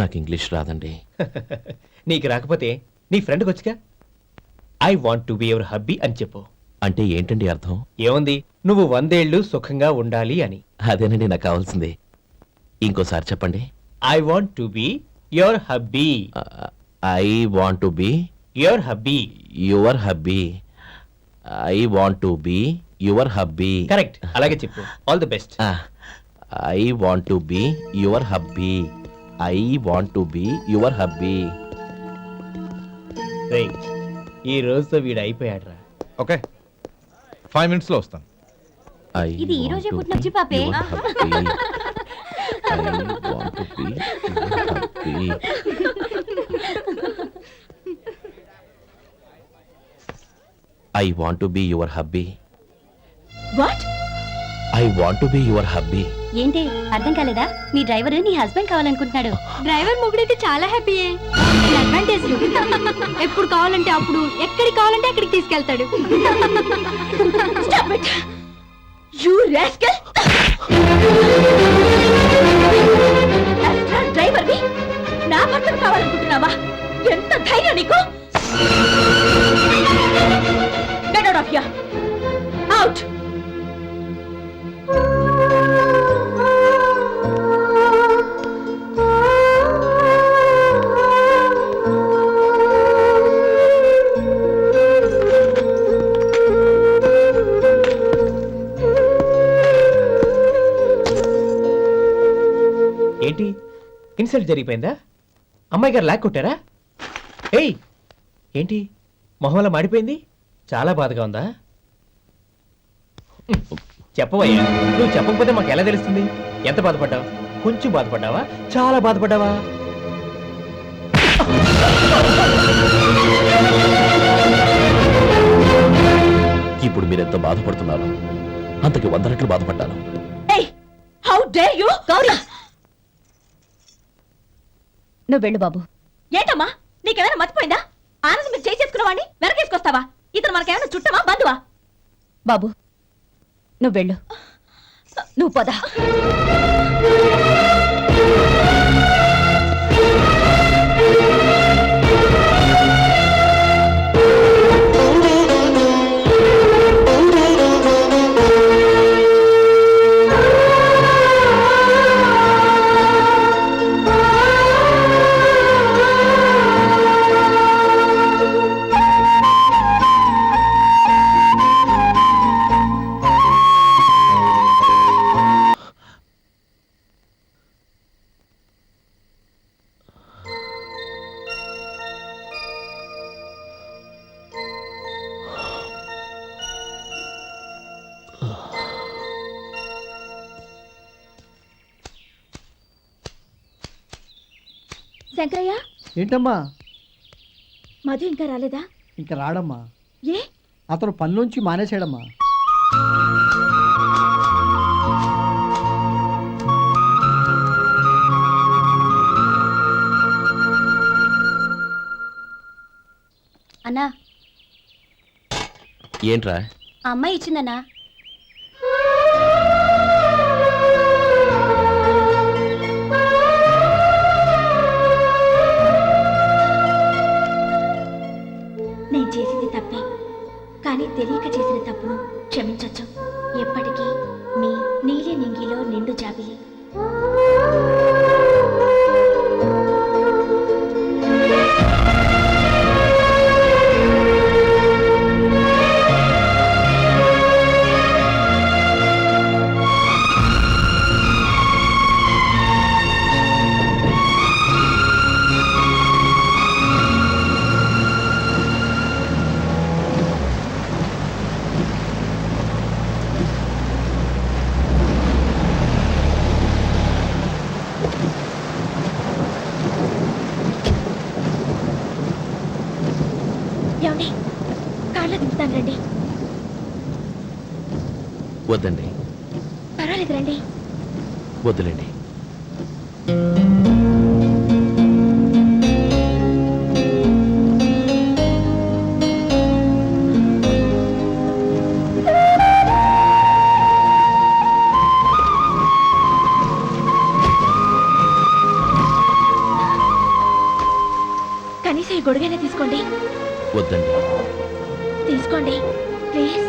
నాకు ఇంగ్లీష్ రాదండి. నీకు రాకపోతే నీ ఫ్రెండ్కి వచ్చిగా I want to be your hubby అని చెప్పు. అంటే ఏంటండి అర్థం? ఏముంది, నువ్వు 100 ఏళ్ళు సుఖంగా ఉండాలి అని. అదేనండి నాకు కావాల్సింది. ఇంకోసారి చెప్పండి. I want to be your hubby. I want to be your hubby. Your hubby. I want to be your hubby. Correct, అలాగే చెప్పు. All the best. I want to be your hubby. I want to be your hubby. ఈ రోజుతో వీడు అయిపోయాడ్రా. Okay, 5 minutes లో వస్తాను. ఇది ఈ రోజే పుట్టిన వచ్చి పాపే. I want to be your hubby. What? I want to be your hubby. ఏంటి అర్థం కాలేదా? మీ డ్రైవర్ నీ హస్బెండ్ కావాలనుకుంటున్నాడు. డ్రైవర్ మొగుడైతే చాలా హ్యాపీయే. అడ్వాంటేజ్ ఎప్పుడు కావాలంటే అప్పుడు, ఎక్కడికి కావాలంటే అక్కడికి తీసుకెళ్తాడు. Stop it. You rascal. Driver ని నా భర్తను కావాలనుకుంటున్నావా? ఎంత ధైర్యం నీకు? Get out of here. Out. ఏంటి, ఇన్సల్ట్ జరిగిపోయిందా? అమ్మాయి గారు లాక్ కొట్టారా? ఏయ్, ఏంటి మొహంలో మాడిపోయింది? చాలా బాధగా ఉందా? చెప్పవయ్యా, నువ్వు చెప్పకపోతే మాకు ఎలా తెలుస్తుంది? ఎంత బాధపడ్డావు? కొంచెం బాధపడ్డావా? చాలా బాధపడ్డావా? ఇప్పుడు మీరెంత బాధపడుతున్నారు, అంతకి 100 రెట్లు బాధపడ్డాను. How dare you! గౌరీ, నువ్వు వెళ్ళు బాబు. ఏంటమ్మా, నీకేమైనా మర్చిపోయిందా? ఆనందం మీరు చేసుకున్న వాడిని వెనకేసుకొస్తావా? ఇతను మనకేమైనా చుట్టమా, బంధువా? బాబు నువ్వు వెళ్ళు. నువ్వు పద. శంకరయ్య, ఏంటమ్మా? మధు ఇంకా రాలేదా? ఇంకా రాడమ్మా. ఏ? అతను పనిలోంచి మానేసాడమ్మా. అన్నా, ఏంట్రా? ఆ అమ్మాయి ఇచ్చిందన్నా. నేను చేసింది తప్పే, కానీ తెలియక చేసిన తప్పును క్షమించొచ్చు. ఎప్పటికీ మీ నీలి నింగిలో నిండు జాబిలి. ఏమండి, కార్లో దింపుతాను రండి. వద్దండి. పర్వాలేదు రండి. వద్దులేండి. ఈ గొడుగైనా తీసుకోండి. వద్దండి. తీసుకోండి ప్లీజ్.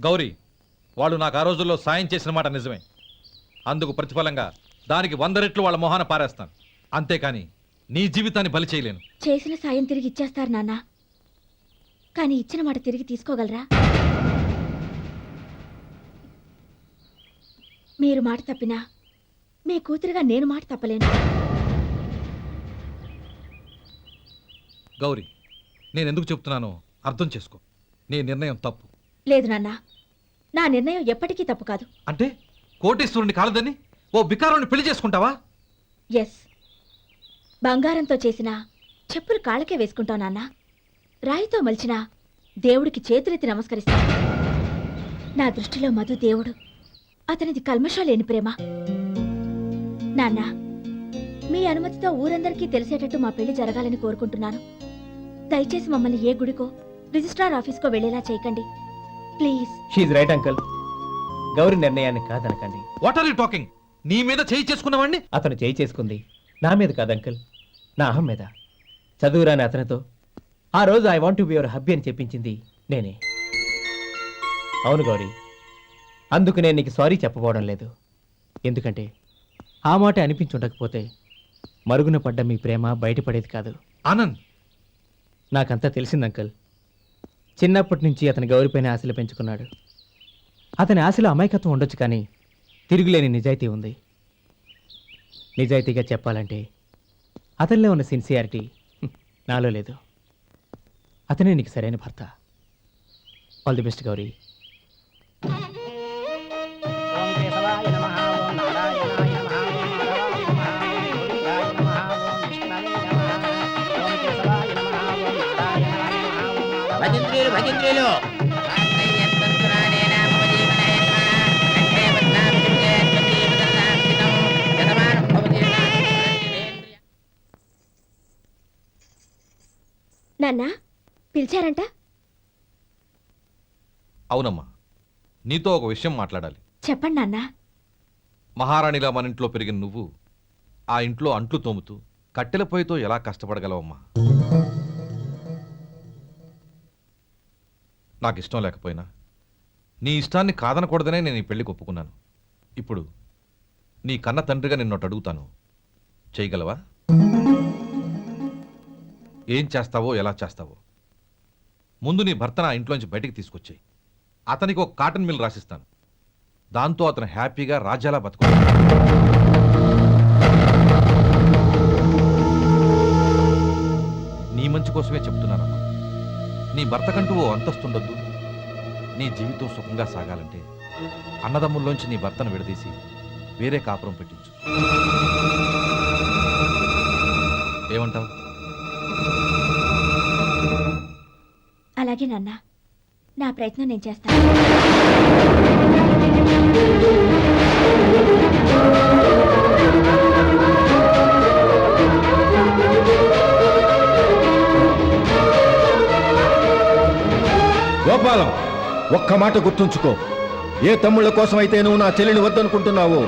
గౌరీ, వాళ్ళు నాకు ఆ రోజుల్లో సాయం చేసిన మాట నిజమే. అందుకు ప్రతిఫలంగా దానికి 100 రెట్లు వాళ్ళ మొహాన పారేస్తాను. అంతేకాని నీ జీవితాన్ని బలి చేయలేను. చేసిన సాయం తిరిగి ఇచ్చేస్తారు నాన్న, కానీ ఇచ్చిన మాట తిరిగి తీసుకోగలరా? మీరు మాట తప్పినా మీ కూతురుగా నేను మాట తప్పలేను. గౌరీ, నేను ఎందుకు చెప్తున్నానో అర్థం చేసుకో. నీ నిర్ణయం తప్పు. లేదు నాన్న, నా నిర్ణయం ఎప్పటికీ తప్పు కాదు. అంటే కోటేశ్వరుని కాలదని ఓ బికారుని పెళ్లి చేసుకుంటావా? ఎస్, బంగారంతో చేసిన చెప్పులు కాళ్ళకే వేసుకుంటావు నాన్న. రాయితో మలిచిన దేవుడికి చేతులెత్తి నమస్కరిస్తాను. నా దృష్టిలో మధు దేవుడు, అతనిది కల్మషం లేని ప్రేమ. నాన్న, మీ అనుమతితో ఊరందరికీ తెలిసేటట్టు మా పెళ్లి జరగాలని కోరుకుంటున్నాను. దయచేసి మమ్మల్ని ఏ గుడికో రిజిస్ట్రార్ ఆఫీస్కో వెళ్ళేలా చేయకండి ప్లీజ్. షీఈ్ రైట్ అంకుల్. గౌరి నిర్ణయాన్ని కాదనకండి. What are you talking? నీ మీద చేయి చేసుకున్నవాడిని అతను చేయి చేసుకుంది నా మీద కాదు అంకుల్, నా అహం మీద. చదువురాని అతనితో ఆ రోజు I want to be your hubby అని చెప్పించింది నేనే. అవును గౌరీ, అందుకు నేను నీకు సారీ చెప్పబోవడం లేదు. ఎందుకంటే ఆ మాట అనిపించుండకపోతే మరుగున పడ్డ మీ ప్రేమ బయటపడేది కాదు. ఆనంద్, నాకంతా తెలిసింది అంకుల్. చిన్నప్పటి నుంచి అతని గౌరిపైన ఆశలు పెంచుకున్నాడు. అతని ఆశలో అమాయకత్వం ఉండొచ్చు, కానీ తిరుగులేని నిజాయితీ ఉంది. నిజాయితీగా చెప్పాలంటే అతనిలో ఉన్న సిన్సియారిటీ నాలో లేదు. అతనే నీకు సరైన భర్త. All the best Gauri. ఓం కేశవాయ నమః, ఓం నారాయణాయ నమః, ఓం మాధవాయ నమః, ఓం గోవిందాయ నమః, ఓం విష్ణవే నమః, ఓం కేశవాయ నమః, ఓం నారాయణాయ నమః, ఓం మాధవాయ భజంత్రీలు భజంత్రీలు నాన్న పిలిచారంట? అవునమ్మా, నీతో ఒక విషయం మాట్లాడాలి. చెప్పండి నాన్న. మహారాణిలా మన ఇంట్లో పెరిగిన నువ్వు ఆ ఇంట్లో అంట్లు తోముతూ కట్టెల పొయ్యితో ఎలా కష్టపడగలవమ్మా? నాకు ఇష్టం లేకపోయినా నీ ఇష్టాన్ని కాదనకూడదనే నేను ఈ పెళ్లికి ఒప్పుకున్నాను. ఇప్పుడు నీ కన్న తండ్రిగా నిన్నొట్టు అడుగుతాను, చేయగలవా? ఏం చేస్తావో, ఎలా చేస్తావో ముందు నీ భర్త నా ఇంట్లోంచి బయటికి తీసుకొచ్చేయి. అతనికి ఒక కాటన్ మిల్ రాసిస్తాను. దాంతో అతను హ్యాపీగా రాజ్యాలా బతుకుతాడు. నీ మంచి కోసమే చెప్తున్నానమ్మా. నీ భర్తకంటూ ఓ అంతస్తుండొద్దు. నీ జీవితం సుఖంగా సాగాలంటే అన్నదమ్ముల్లోంచి నీ భర్తను విడదీసి వేరే కాపురం పెట్టించు. ఏమంటావు? అలాగే నాన్న, నా ప్రయత్నం నేను చేస్తాను. గోపాలం, ఒక్క మాట గుర్తుంచుకో. ఏ తమ్ముళ్ళ కోసం అయితే నువ్వు నా చెల్లిని వద్దనుకుంటున్నావో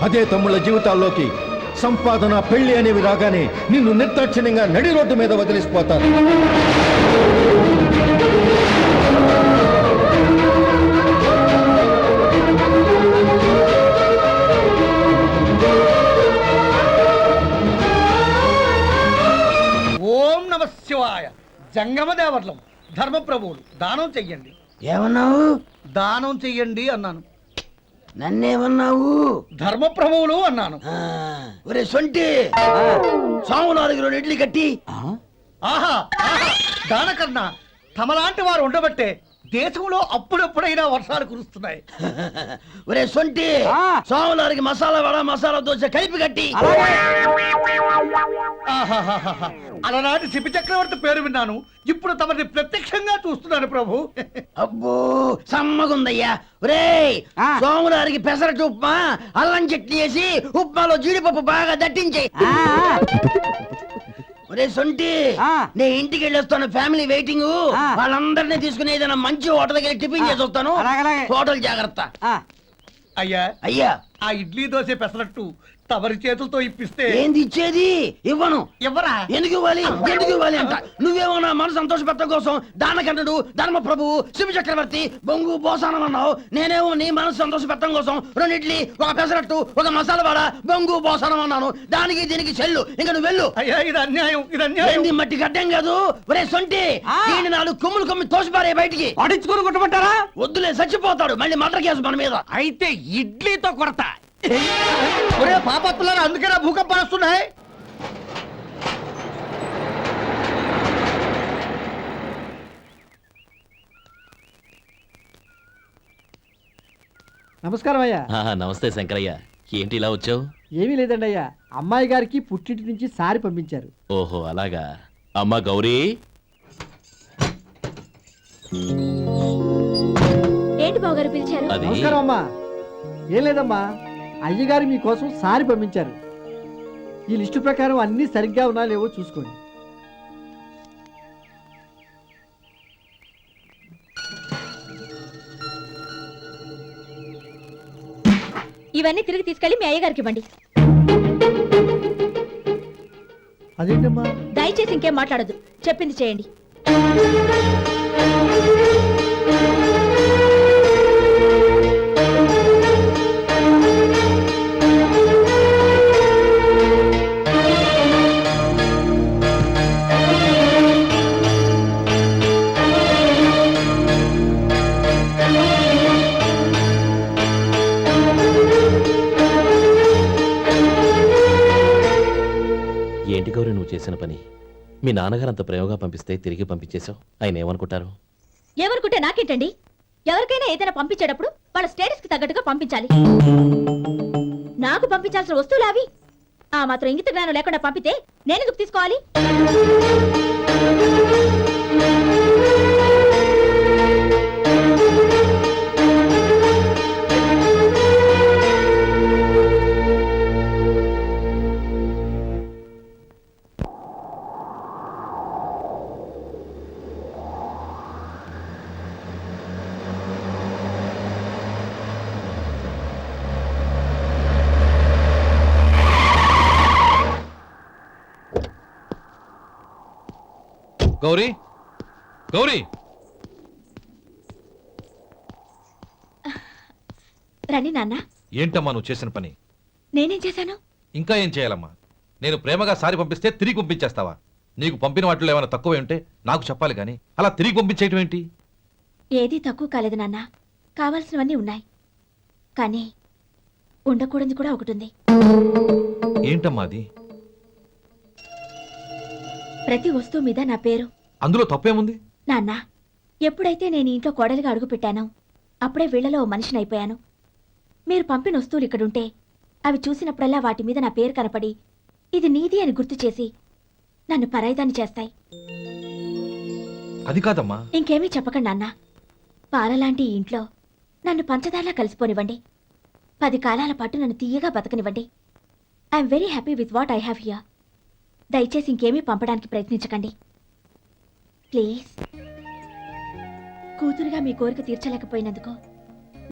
అదే తమ్ముళ్ళ జీవితాల్లోకి సంపాదన, పెళ్లి అనేవి రాగానే నిన్ను నిర్దాక్షిణ్యంగా నడి రోడ్డు మీద వదిలిసిపోతారు. ఓం నమ శివాయ. జంగమ దేవర్లం, ధర్మప్రభువులు, దానం చెయ్యండి. ఏమన్నావు? దానం చెయ్యండి అన్నాను. నన్నేమన్నావు? ధర్మప్రభువులు అన్నాను. ఒరే సొంటి, సాము 4 ఇడ్లీ కట్టి ఆహా ఆహా దానకన్నా తమలాంటి వారు ఉండబట్టే దేశంలో అప్పుడెప్పుడైనా వర్షాలు కురుస్తున్నాయి. ఒరే సొంటి సోమవారికి మసాలా వడ మసాలా దోశ కలిపి కట్టి. ఆహాహాహా. అలనాటి శిపి చక్రవర్తి పేరు విన్నాను, ఇప్పుడు తమని ప్రత్యక్షంగా చూస్తున్నాను ప్రభు. అబ్బో సమ్మగుందయ్యా. ఒరేయ్ సోమవారికి పెసరట్టు ఉప్మా అల్లం చట్నీ వేసి ఉప్మాలో జీడిపప్పు బాగా దట్టించి. ఒరే సొంటి నే ఇంటికి వెళ్ళొస్తాను, ఫ్యామిలీ వెయిటింగ్. వాళ్ళందరినీ తీసుకుని ఏదైనా మంచి హోటల్కి వెళ్ళి టిఫిన్ చేసి వస్తాను. హోటల్ జాగ్రత్త. అయ్యా అయ్యా ఆ ఇడ్లీ దోశ పెసరట్టు తమరి చేతులతో ఇప్పిస్తే. ఏంది ఇచ్చేది? ఇవ్వను. ఎవరా? ఎందుకు ఇవ్వాలి అంట. నువ్వేమన్నా మన సంతోషపెట్టడం కోసం దానకంటుడు ధర్మప్రభువు శివ చక్రవర్తి బొంగు బోసానం అన్నావు. నేనేమో నీ మనసు సంతోషపెట్టడం కోసం 2 ఇడ్లీ, ఒక పెసరట్టు, ఒక మసాలా వడ, బొంగు బోసానం అన్నాను. దానికి దీనికి చెల్లు. ఇంకా నువ్వు వెళ్ళు. అయ్యా ఇది అన్యాయం, ఇది అన్యాయం. ఏంది మట్టి గడ్డం కాదు. ఒరే సొంటి దీన్ని 4 కొమ్ములు తోసిపారే బయటికి. పడించుకుని కొట్టమంటారా? వద్దులే చచ్చిపోతాడు. మళ్ళీ మర్డర్ కేసు మన మీద. అయితే ఇడ్లీతో కొడతా. ఒరే పాపత్తులారా, అందుకేనా భూకంపాలు వస్తున్నాయి? నమస్కారం అయ్యా. నమస్తే శంకరయ్య, ఏంటి ఇలా వచ్చావు? ఏమీ లేదండి అయ్యా, అమ్మాయి గారికి పుట్టింటి నుంచి సారి పంపించారు. ఓహో అలాగా. అమ్మ గౌరీ, ఏంటి బావగారు పిలిచారు? అది నమస్కారం అమ్మా. ఏం లేదమ్మా, అయ్యగారు మీకోసం సారి పంపించారు. ఈ లిస్టు ప్రకారం అన్ని సరిగ్గా ఉన్నా లేవో చూసుకోండి. ఇవన్నీ తిరిగి తీసుకెళ్లి మీ అయ్యగారికి ఇవ్వండి. అదేంటమ్మా? దయచేసి ఇంకేం మాట్లాడొద్దు, చెప్పింది చేయండి. ఏంటి గౌరీ నువ్వు చేసిన పని? మీ నాన్నగారు అంత ప్రేమగా పంపిస్తే తిరిగి పంపించేశావు. ఆయన ఏమనుకుంటారు? ఏమనుకుంటే నాకేంటండి? ఎవరికైనా ఏదైనా పంపించేటప్పుడు వాళ్ళ స్టేటస్ కి తగ్గట్టుగా పంపించాలి. నాకు పంపించాల్సిన వస్తువులు అవి. ఆ మాత్రం ఇంగిత జ్ఞానం లేకుండా పంపితే నేనెందుకు తీసుకోవాలి? గౌరీ, గౌరీ, రండి నాన్న. ఏంటమ్మా నువ్వు చేసిన పని? నేనేం చేశాను? ఇంకా ఏం చేయాలమ్మా? నేను ప్రేమగా సారి పంపిస్తే తిరిగి పంపించేస్తావా? నీకు పంపిన వాటిలో ఏమైనా తక్కువ ఉంటే నాకు చెప్పాలి కానీ అలా తిరిగి పంపించేయటం ఏంటి? ఏదీ తక్కువ కాలేదు నాన్న, కావాల్సినవన్నీ ఉన్నాయి. కానీ ఉండకూడదు కూడా ఒకటి ఉంది. ఏంటమ్మా అది? ప్రతి వస్తువు మీద నా పేరు. అందులో తప్పేముంది? నాన్న, ఎప్పుడైతే నేను ఇంట్లో కోడలిగా అడుగు పెట్టానో అప్పుడే వీళ్లలో ఓ మనిషిని అయిపోయాను. మీరు పంపిన వస్తువులు ఇక్కడుంటే అవి చూసినప్పుడల్లా వాటి మీద నా పేరు కనపడి ఇది నీది అని గుర్తు చేసి నన్ను పరాయిదాన్ని చేస్తాయి. అది కాదమ్మా. ఇంకేమీ చెప్పకండి నాన్న. పాలలాంటి ఈ ఇంట్లో నన్ను పంచదారలా కలిసిపోనివ్వండి. 10 కాలాల పాటు నన్ను తీయగా బతకనివ్వండి. I'm very happy with what I have here. దయచేసి ఇంకేమీ పంపడానికి ప్రయత్నించకండి ప్లీజ్. కూతురుగా మీ కోరిక తీర్చలేకపోయినందుకు